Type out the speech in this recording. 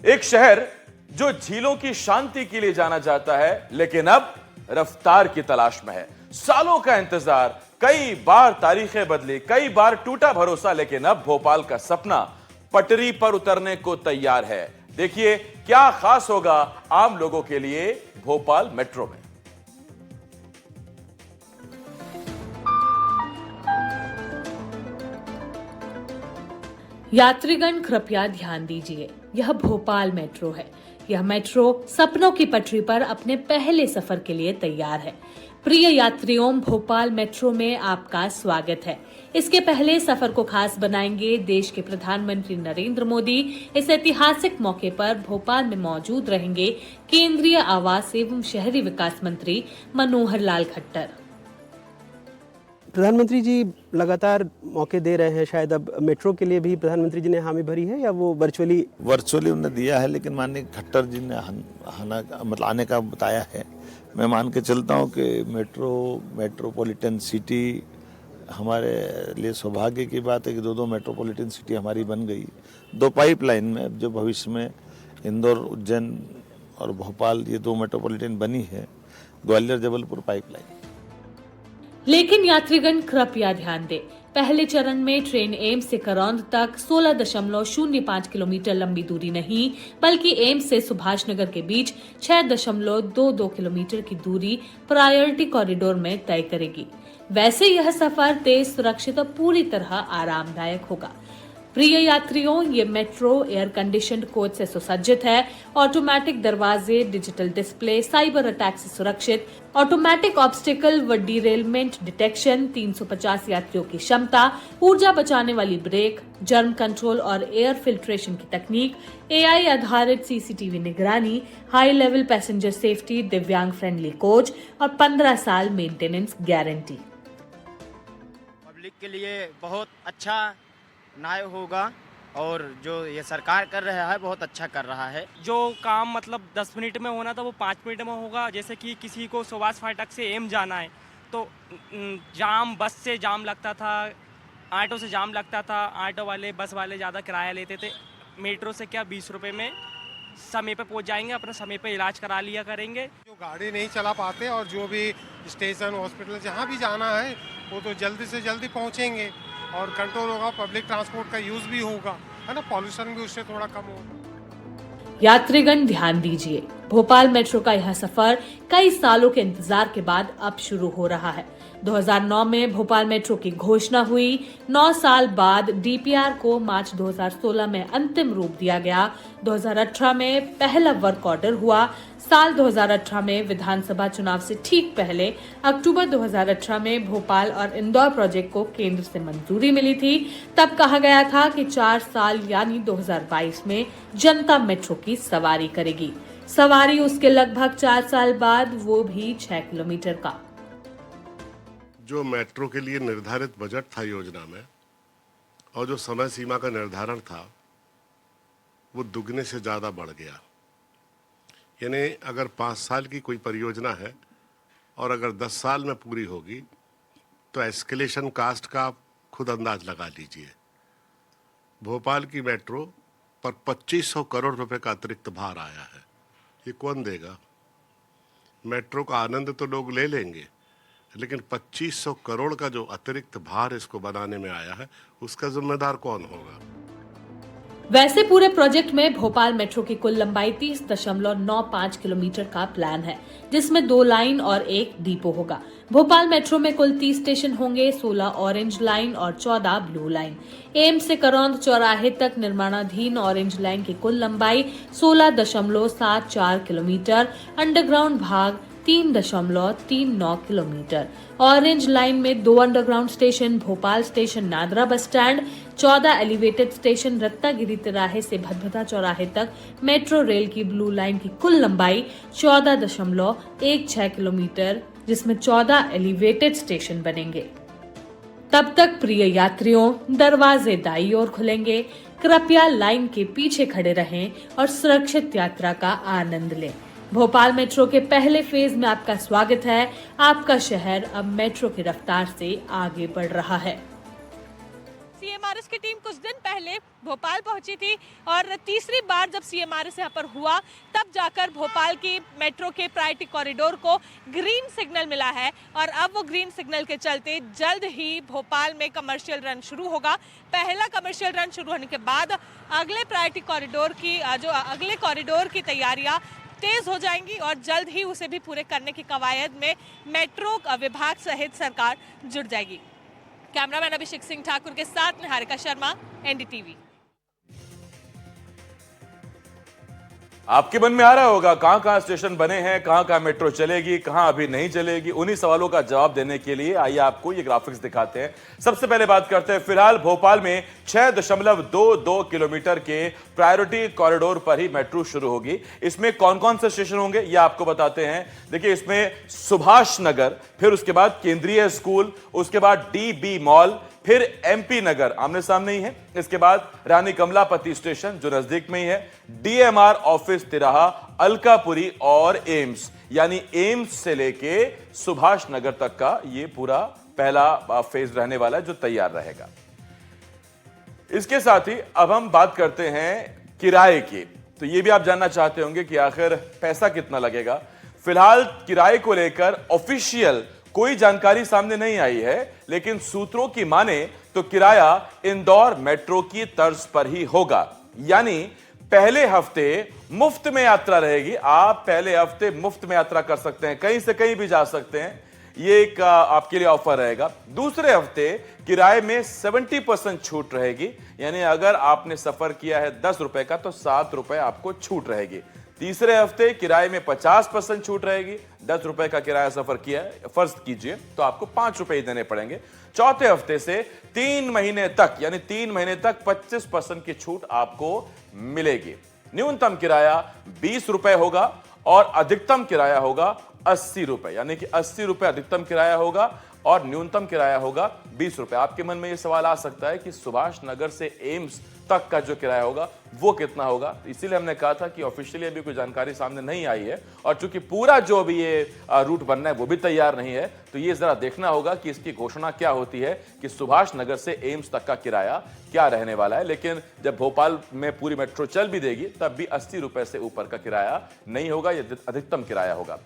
एक शहर जो झीलों की शांति के लिए जाना जाता है, लेकिन अब रफ्तार की तलाश में है। सालों का इंतजार, कई बार तारीखें बदली, कई बार टूटा भरोसा, लेकिन अब भोपाल का सपना पटरी पर उतरने को तैयार है। देखिए क्या खास होगा आम लोगों के लिए भोपाल मेट्रो में। यात्रीगण कृपया ध्यान दीजिए, यह भोपाल मेट्रो है। यह मेट्रो सपनों की पटरी पर अपने पहले सफर के लिए तैयार है। प्रिय यात्रियों, भोपाल मेट्रो में आपका स्वागत है। इसके पहले सफर को खास बनाएंगे देश के प्रधानमंत्री नरेंद्र मोदी। इस ऐतिहासिक मौके पर भोपाल में मौजूद रहेंगे केंद्रीय आवास एवं शहरी विकास मंत्री मनोहर लाल खट्टर। प्रधानमंत्री जी लगातार मौके दे रहे हैं, शायद अब मेट्रो के लिए भी प्रधानमंत्री जी ने हामी भरी है या वो वर्चुअली उन्होंने दिया है, लेकिन माननीय खट्टर जी ने मतलब आने का बताया है। मैं मान के चलता हूँ कि मेट्रोपॉलिटन सिटी हमारे लिए सौभाग्य की बात है कि दो मेट्रोपॉलिटन सिटी हमारी बन गई। 2 पाइपलाइन में जो भविष्य में इंदौर, उज्जैन और भोपाल, ये 2 मेट्रोपॉलिटन बनी है। ग्वालियर जबलपुर पाइपलाइन। लेकिन यात्रीगण कृपया ध्यान दें, पहले चरण में ट्रेन एम्स से करौंद तक 16.05 किलोमीटर लंबी दूरी नहीं, बल्कि एम्स से सुभाष नगर के बीच 6.22 किलोमीटर की दूरी प्रायोरिटी कॉरिडोर में तय करेगी। वैसे यह सफर तेज, सुरक्षित और पूरी तरह आरामदायक होगा। प्रिय यात्रियों, ये मेट्रो एयर कंडीशनड कोच से सुसज्जित है। ऑटोमेटिक दरवाजे, डिजिटल डिस्प्ले, साइबर अटैक से सुरक्षित, ऑटोमेटिक ऑब्स्टिकल व डीरेलमेंट डिटेक्शन, 350 यात्रियों की क्षमता, ऊर्जा बचाने वाली ब्रेक, जर्म कंट्रोल और एयर फिल्ट्रेशन की तकनीक, एआई आधारित सीसीटीवी निगरानी, हाई लेवल पैसेंजर सेफ्टी, दिव्यांग फ्रेंडली कोच और 15 साल मेंटेनेंस गारंटी। पब्लिक के लिए बहुत अच्छा न्याय होगा और जो ये सरकार कर रहा है बहुत अच्छा कर रहा है। जो काम मतलब 10 मिनट में होना था वो 5 मिनट में होगा। जैसे कि किसी को सुभाष फाटक से एम जाना है तो बस से जाम लगता था, ऑटो से जाम लगता था। ऑटो वाले, बस वाले ज़्यादा किराया लेते थे। मेट्रो से क्या 20 रुपये में समय पे पहुंच जाएंगे, अपना समय पे इलाज करा लिया करेंगे। जो गाड़ी नहीं चला पाते और जो भी स्टेशन, हॉस्पिटल जहाँ भी जाना है वो तो जल्दी से जल्दी पहुँचेंगे और कंट्रोल होगा। पब्लिक ट्रांसपोर्ट का यूज भी होगा, है ना, पॉल्यूशन भी उससे थोड़ा कम होगा। यात्रीगण ध्यान दीजिए, भोपाल मेट्रो का यह सफर कई सालों के इंतजार के बाद अब शुरू हो रहा है। 2009 में भोपाल मेट्रो की घोषणा हुई। 9 साल बाद डीपीआर को मार्च 2016 में अंतिम रूप दिया गया। 2018 में पहला वर्क ऑर्डर हुआ। साल 2018 में विधानसभा चुनाव से ठीक पहले अक्टूबर 2018 में भोपाल और इंदौर प्रोजेक्ट को केंद्र से मंजूरी मिली थी। तब कहा गया था कि 4 साल यानी 2022 में जनता मेट्रो की सवारी करेगी। सवारी उसके लगभग 4 साल बाद, वो भी 6 किलोमीटर का। जो मेट्रो के लिए निर्धारित बजट था योजना में और जो समय सीमा का निर्धारण था वो दुगने से ज़्यादा बढ़ गया। यानी अगर 5 साल की कोई परियोजना है और अगर 10 साल में पूरी होगी तो एस्केलेशन कास्ट का आप खुद अंदाज लगा लीजिए। भोपाल की मेट्रो पर 2500 करोड़ रुपए का अतिरिक्त भार आया है। ये कौन देगा? मेट्रो का आनंद तो लोग ले लेंगे, लेकिन 2500 करोड़ का जो अतिरिक्त भार इसको बनाने में आया है उसका जिम्मेदार कौन होगा? वैसे पूरे प्रोजेक्ट में भोपाल मेट्रो की कुल लंबाई 30.95 किलोमीटर का प्लान है, जिसमें 2 लाइन और 1 डिपो होगा। भोपाल मेट्रो में कुल 30 स्टेशन होंगे, 16 ऑरेंज लाइन और 14 ब्लू लाइन। एम्स से करौंद चौराहे तक निर्माणाधीन ऑरेंज लाइन की कुल लंबाई 16.74 किलोमीटर, अंडरग्राउंड भाग 3.39 किलोमीटर। ऑरेंज लाइन में 2 underground station, Bhopal station NADRA bus stand, 14 elevated station Ratnagiri तिराहे से भदभदा चौराहे तक। मेट्रो रेल की ब्लू लाइन की कुल लंबाई 14.16 किलोमीटर, जिसमें 14 एलिवेटेड स्टेशन बनेंगे। तब तक प्रिय यात्रियों, दरवाजे दाईं ओर खुलेंगे। कृपया लाइन के पीछे खड़े रहें और सुरक्षित यात्रा का आनंद लें। भोपाल मेट्रो के पहले फेज में आपका स्वागत है। आपका शहर अब मेट्रो की रफ्तार से आगे बढ़ रहा है। सीएमआरएस की टीम कुछ दिन पहले भोपाल पहुंची थी और तीसरी बार जब सीएमआरएस यहाँ पर हुआ तब जाकर भोपाल की मेट्रो के प्रायोरिटी कॉरिडोर को ग्रीन सिग्नल मिला है और अब वो ग्रीन सिग्नल के चलते जल्द ही भोपाल में कमर्शियल रन शुरू होगा। पहला कमर्शियल रन शुरू होने के बाद अगले प्रायोरिटी कॉरिडोर की अगले कॉरिडोर की तैयारियां तेज हो जाएंगी और जल्द ही उसे भी पूरे करने की कवायद में मेट्रो विभाग सहित सरकार जुट जाएगी। कैमरामैन अभिषेक सिंह ठाकुर के साथ निहारिका शर्मा, एनडीटीवी। आपके मन में आ रहा होगा कहां कहां स्टेशन बने हैं, कहां कहां मेट्रो चलेगी, कहां अभी नहीं चलेगी। उन्हीं सवालों का जवाब देने के लिए आइए आपको ये ग्राफिक्स दिखाते हैं। सबसे पहले बात करते हैं, फिलहाल भोपाल में 6.22 किलोमीटर के प्रायोरिटी कॉरिडोर पर ही मेट्रो शुरू होगी। इसमें कौन कौन से स्टेशन होंगे ये आपको बताते हैं। देखिए, इसमें सुभाष नगर, फिर उसके बाद केंद्रीय स्कूल, उसके बाद डीबी मॉल, फिर एमपी नगर आमने सामने ही है, इसके बाद रानी कमलापति स्टेशन जो नजदीक में ही है, डीएमआर ऑफिस तिराहा, अलकापुरी और एम्स, यानी एम्स से लेके सुभाष नगर तक का ये पूरा पहला फेज रहने वाला है जो तैयार रहेगा। इसके साथ ही अब हम बात करते हैं किराए की। तो ये भी आप जानना चाहते होंगे कि आखिर पैसा कितना लगेगा। फिलहाल किराए को लेकर ऑफिशियल कोई जानकारी सामने नहीं आई है, लेकिन सूत्रों की माने तो किराया इंदौर मेट्रो की तर्ज पर ही होगा, यानी पहले हफ्ते मुफ्त में यात्रा रहेगी। आप पहले हफ्ते मुफ्त में यात्रा कर सकते हैं, कहीं से कहीं भी जा सकते हैं, ये एक आपके लिए ऑफर रहेगा। दूसरे हफ्ते किराए में 70% छूट रहेगी, यानी अगर आपने सफर किया है 10 रुपए का तो 7 रुपए आपको छूट रहेगी। तीसरे हफ्ते किराए में 50% छूट रहेगी। 10 रुपए का किराया सफर किया है फर्ज कीजिए तो आपको 5 रुपए ही देने पड़ेंगे। चौथे हफ्ते से 3 महीने तक, यानी 3 महीने तक 25% की छूट आपको मिलेगी। न्यूनतम किराया 20 रुपए होगा और अधिकतम किराया होगा 80 रुपए, यानी कि 80 रुपए अधिकतम किराया होगा और न्यूनतम किराया होगा 20 रुपए। आपके मन में यह सवाल आ सकता है कि सुभाष नगर से एम्स तक का जो किराया होगा वो कितना होगा। इसीलिए हमने कहा था कि ऑफिशियली अभी कोई जानकारी सामने नहीं आई है और चूंकि पूरा जो अभी ये रूट बनना है वो भी तैयार नहीं है, तो ये जरा देखना होगा कि इसकी घोषणा क्या होती है कि सुभाष नगर से एम्स तक का किराया क्या रहने वाला है। लेकिन जब भोपाल में पूरी मेट्रो चल भी देगी तब भी 80 रुपए से ऊपर का किराया नहीं होगा, यह अधिकतम किराया होगा।